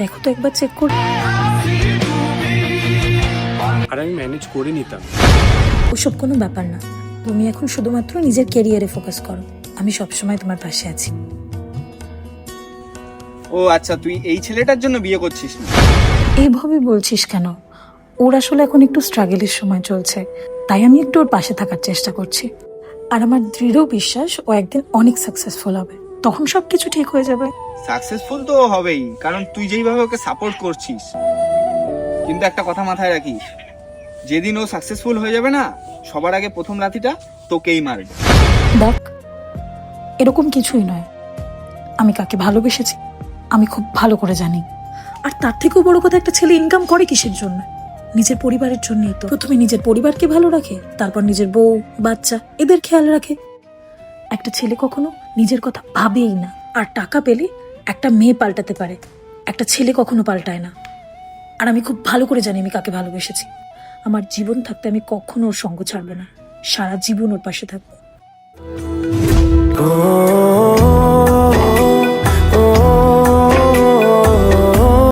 দেখো তো একবার চেক করে। আর আমি ম্যানেজ করে নিতাম। ওসব কোনো ব্যাপার না, তুমি এখন শুধুমাত্র নিজের ক্যারিয়ারে ফোকাস করো। আমি সবসময় তোমার পাশে আছি। ও আচ্ছা, তুই এই ছেলেটার জন্য বিয়ে করছিস না? এইভাবে বলছিস কেন? ওর আসলে এখন একটু স্ট্রাগলের সময় চলছে, তাই আমি একটু ওর পাশে থাকার চেষ্টা করছি। আর আমার দৃঢ় বিশ্বাস ও একদিন অনেক সাকসেসফুল হবে, তখন সবকিছু ঠিক হয়ে যাবে। সাকসেসফুল তো হবেই, কারণ তুই যেইভাবে ওকে সাপোর্ট করছিস। কিন্তু একটা কথা মাথায় রাখিস, যেদিন ও সাকসেসফুল হয়ে যাবে না, সবার আগে প্রথম লাথিটা তোকেই মারবে। দেখ, এরকম কিছুই নয়। আমি কাকে ভালোবেসেছি আমি খুব ভালো করে জানি। আর তার থেকেও বড় কথা, একটা ছেলে ইনকাম করে কিসের জন্য? নিজের পরিবারের জন্যই তো। প্রথমে নিজের পরিবারকে ভালো রাখে, তারপর নিজের বউ বাচ্চা এদের খেয়াল রাখে। একটা ছেলে কখনো নিজের কথা ভাবেই না। আর টাকা পেলে একটা মেয়ে পাল্টাতে পারে, একটা ছেলে কখনো পাল্টায় না। আর আমি খুব ভালো করে জানি আমি কাকে ভালোবেসেছি। আমার জীবন থাকতে আমি কখনো ওর সঙ্গ ছাড়বো না, সারা জীবন ওর পাশে থাকবো।